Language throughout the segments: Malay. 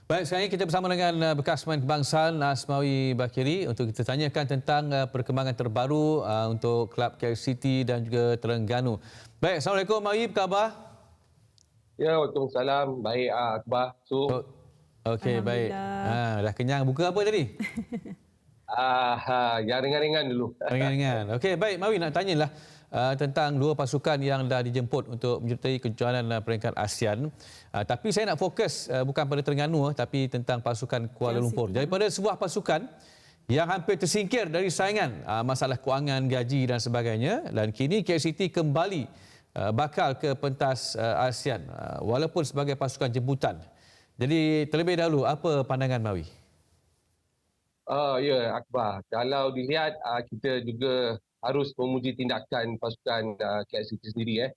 Baik, sekarang ini kita bersama dengan bekas pemain kebangsaan Asmawi Bakiri untuk kita tanyakan tentang perkembangan terbaru untuk klub KL City dan juga Terengganu. Baik, Assalamualaikum Mawi, apa khabar? Ya, Waalaikumsalam. Baik, Akbar. Oh, okey, baik. Alhamdulillah. Dah kenyang. Buka apa tadi? Yang ringan-ringan dulu. Ringan-ringan. Okey, baik Mawi, nak tanyalah tentang dua pasukan yang dah dijemput untuk menyertai kejohanan peringkat ASEAN. Tapi saya nak fokus bukan pada Terengganu tapi tentang pasukan Kuala Lumpur. Daripada sebuah pasukan yang hampir tersingkir dari saingan masalah kewangan, gaji dan sebagainya, dan kini KL City kembali bakal ke pentas ASEAN walaupun sebagai pasukan jemputan. Jadi terlebih dahulu, apa pandangan Mawi? Ya, Akbar. Kalau dilihat, kita juga harus memuji tindakan pasukan KL City sendiri.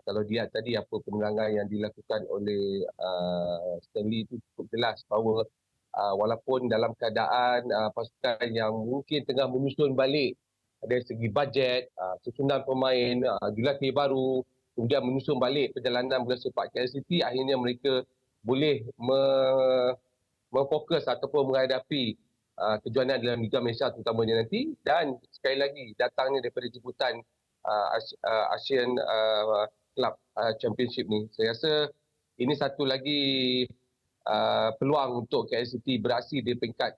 Kalau dilihat tadi apa penerangan yang dilakukan oleh Stanley itu cukup jelas bahawa walaupun dalam keadaan pasukan yang mungkin tengah menyusun balik dari segi bajet, susunan pemain, jugalatih baru, kemudian menyusun balik perjalanan bola sepak KL City, akhirnya mereka boleh memfokus ataupun menghadapi kejohanan dalam Liga Malaysia terutamanya nanti, dan sekali lagi datangnya daripada jemputan Asian Club Championship ni, saya rasa ini satu lagi peluang untuk KL City beraksi di peringkat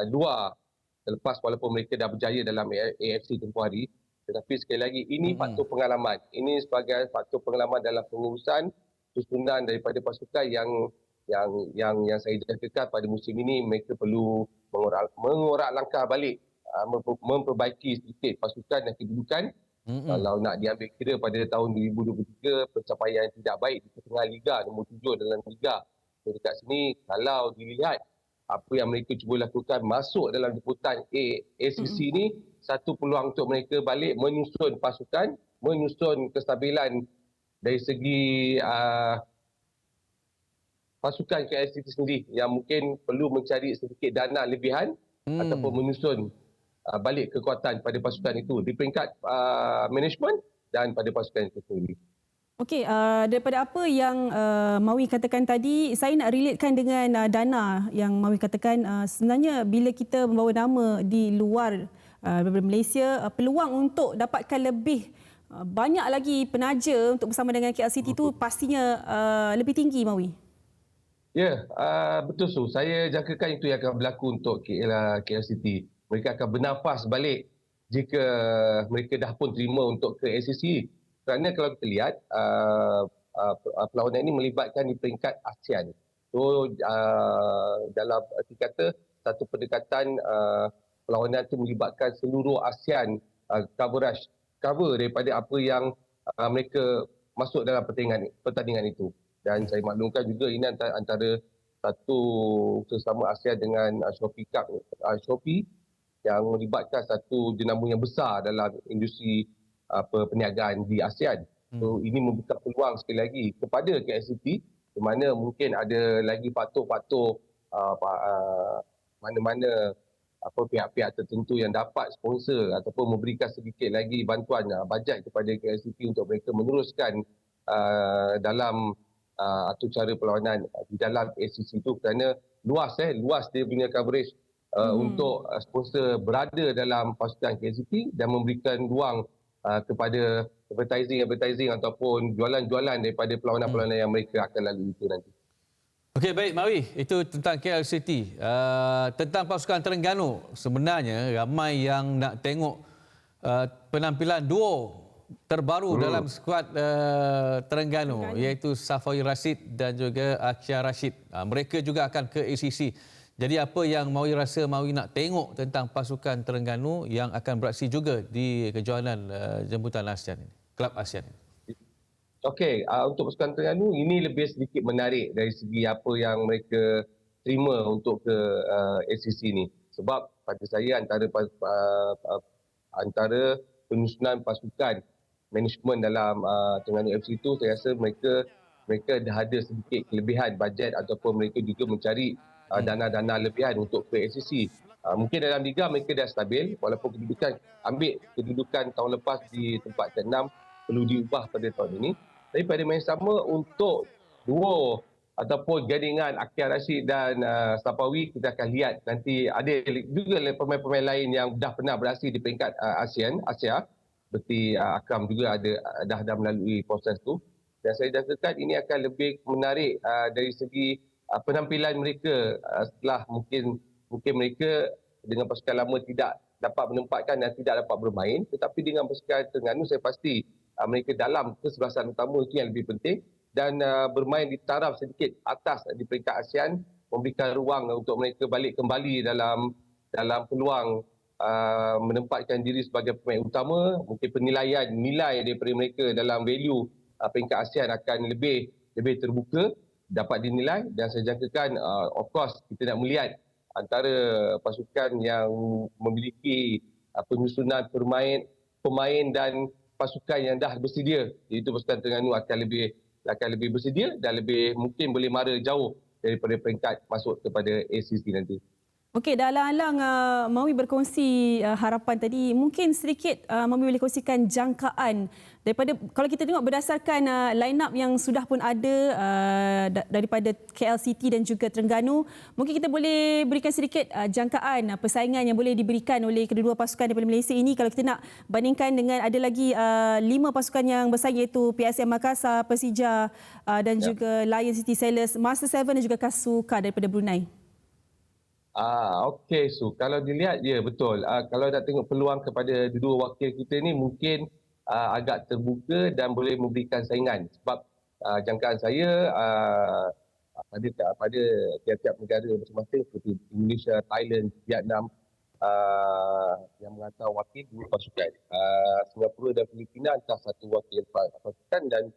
luar selepas walaupun mereka dah berjaya dalam AFC tempoh hari. Tetapi sekali lagi ini faktor pengalaman. Ini sebagai faktor pengalaman dalam pengurusan susunan daripada pasukan yang saya jangkakan pada musim ini mereka perlu mengorak langkah balik, memperbaiki sedikit pasukan dan kedudukan. Kalau nak diambil kira pada tahun 2023, pencapaian yang tidak baik di tengah Liga nombor 7 dalam Liga. So, dekat sini kalau dilihat apa yang mereka cuba lakukan masuk dalam jemputan ACC ini, satu peluang untuk mereka balik menyusun pasukan, menyusun kestabilan dari segi pasukan KL City sendiri yang mungkin perlu mencari sedikit dana lebihan ataupun menyusun balik kekuatan pada pasukan itu di peringkat management dan pada pasukan itu sendiri. Okey, daripada apa yang Mawi katakan tadi, saya nak relatekan dengan dana yang Mawi katakan. Sebenarnya bila kita membawa nama di luar daripada Malaysia, peluang untuk dapatkan lebih banyak lagi penaja untuk bersama dengan KL City itu pastinya lebih tinggi, Mawi. Ya, betul Su. Saya jangkakan itu yang akan berlaku untuk KL City. Mereka akan bernafas balik jika mereka dah pun terima untuk ke ACC. Kerana kalau kita lihat, perlawanan ini melibatkan di peringkat ASEAN. So, dalam arti kata, satu pendekatan perlawanan itu melibatkan seluruh ASEAN cover daripada apa yang mereka masuk dalam pertandingan itu. Dan saya maklumkan juga ini antara satu sesama ASEAN dengan Shopee Cup, Shopee yang melibatkan satu jenama yang besar dalam industri perniagaan di ASEAN. So ini membuka peluang sekali lagi kepada KL City, di mana mungkin ada lagi faktor-faktor mana-mana pihak-pihak tertentu yang dapat sponsor ataupun memberikan sedikit lagi bantuan bajet kepada KL City untuk mereka meneruskan dalam atau cara perlawanan di dalam ACC itu, kerana luas dia punya coverage untuk sponsor berada dalam pasukan KCT dan memberikan ruang kepada advertising ataupun jualan-jualan daripada perlawanan-perlawanan yang mereka akan lalui itu nanti. Okey, baik Mawi, itu tentang KL City. Tentang pasukan Terengganu, sebenarnya ramai yang nak tengok penampilan duo terbaru dalam skuad Terengganu, iaitu Safawi Rashid dan juga Akia Rashid. Mereka juga akan ke ACC. Jadi apa yang Mawi rasa Mawi nak tengok tentang pasukan Terengganu yang akan beraksi juga di kejohanan jemputan ASEAN ini, Kelab ASEAN ini? Okey, untuk pasukan Terengganu ini lebih sedikit menarik dari segi apa yang mereka terima untuk ke ACC ini. Sebab pada saya antara penyusunan pasukan manajemen dalam Terengganu FC itu, saya rasa mereka dah ada sedikit kelebihan bajet ataupun mereka juga mencari dana-dana lebihan untuk ke ACC. Mungkin dalam liga mereka dah stabil, walaupun ambil kedudukan tahun lepas di tempat ke-6 perlu diubah pada tahun ini. Tapi pada masa sama untuk duo ataupun gandingan Akhil Rashid dan Sapawi, kita akan lihat nanti ada juga pemain-pemain lain yang dah pernah beraksi di peringkat Asia, seperti Akram juga dah melalui proses tu. Dan saya jangkakan ini akan lebih menarik dari segi penampilan mereka setelah mungkin mereka dengan pasukan lama tidak dapat menempatkan dan tidak dapat bermain, tetapi dengan pasukan Terengganu saya pasti mereka dalam kesebelasan utama itu yang lebih penting, dan bermain di taraf sedikit atas di peringkat ASEAN memberikan ruang untuk mereka balik kembali dalam peluang menempatkan diri sebagai pemain utama. Mungkin nilai daripada mereka dalam value peringkat ASEAN akan lebih terbuka, dapat dinilai, dan saya jangkakan of course kita nak melihat antara pasukan yang memiliki penyusunan pemain dan pasukan yang dah bersedia, iaitu pasukan Terengganu akan lebih bersedia dan lebih mungkin boleh mara jauh daripada peringkat masuk kepada ACC nanti. Okey, dah alang-alang Mawi berkongsi harapan tadi. Mungkin sedikit Mawi boleh kongsikan jangkaan daripada, kalau kita tengok berdasarkan line up yang sudah pun ada daripada KL City dan juga Terengganu, mungkin kita boleh berikan sedikit jangkaan persaingan yang boleh diberikan oleh kedua-dua pasukan daripada Malaysia ini kalau kita nak bandingkan dengan ada lagi 5 pasukan yang bersaing, iaitu PSM Makassar, Persija dan juga Lion City Sailors, Master 7 dan juga Kasuka daripada Brunei. Okey, kalau dilihat, ya betul. Kalau nak tengok peluang kepada dua wakil kita ni mungkin agak terbuka dan boleh memberikan saingan. Sebab jangkaan saya pada tiap-tiap negara masing-masing seperti Indonesia, Thailand, Vietnam yang menghantar wakil dua pasukan. Singapura dan Filipina hantar satu wakil pasukan, dan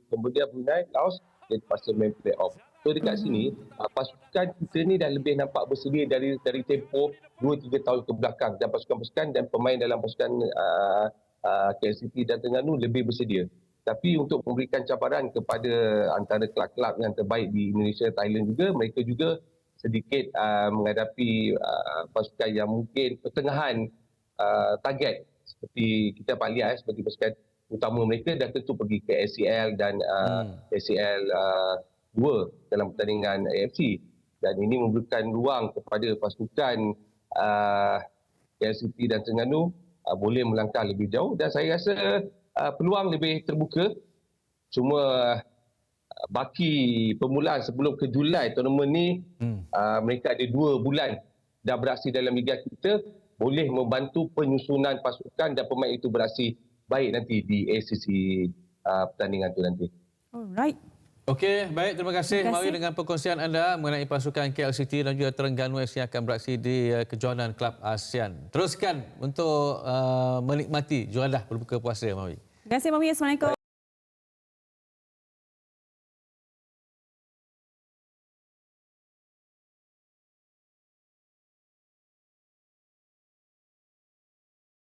kemudian Brunei, Laos dia terpaksa main play-off. So dekat sini, pasukan kita ni dah lebih nampak bersedia dari tempoh 2-3 tahun ke belakang, dan pasukan-pasukan dan pemain dalam pasukan KL City dan Terengganu lebih bersedia. Tapi untuk memberikan cabaran kepada antara kelab-kelab yang terbaik di Indonesia, Thailand juga, mereka juga sedikit menghadapi pasukan yang mungkin pertengahan target, seperti kita dapat lihat seperti pasukan utama mereka dah tentu pergi ke ACL dan ACL 2 dalam pertandingan AFC, dan ini memberikan ruang kepada pasukan KL City dan Terengganu boleh melangkah lebih jauh, dan saya rasa peluang lebih terbuka. Cuma baki permulaan sebelum ke Julai tournament ni, mereka ada 2 bulan dah beraksi dalam liga kita, boleh membantu penyusunan pasukan dan pemain itu beraksi baik nanti di ACC pertandingan tu nanti. Alright. Okey, baik, terima kasih Mawi dengan perkongsian anda mengenai pasukan KL City dan juga Terengganu FC yang akan beraksi di kejohanan Kelab ASEAN. Teruskan untuk menikmati juadah berbuka puasa, Mawi. Terima kasih Mawi. Assalamualaikum.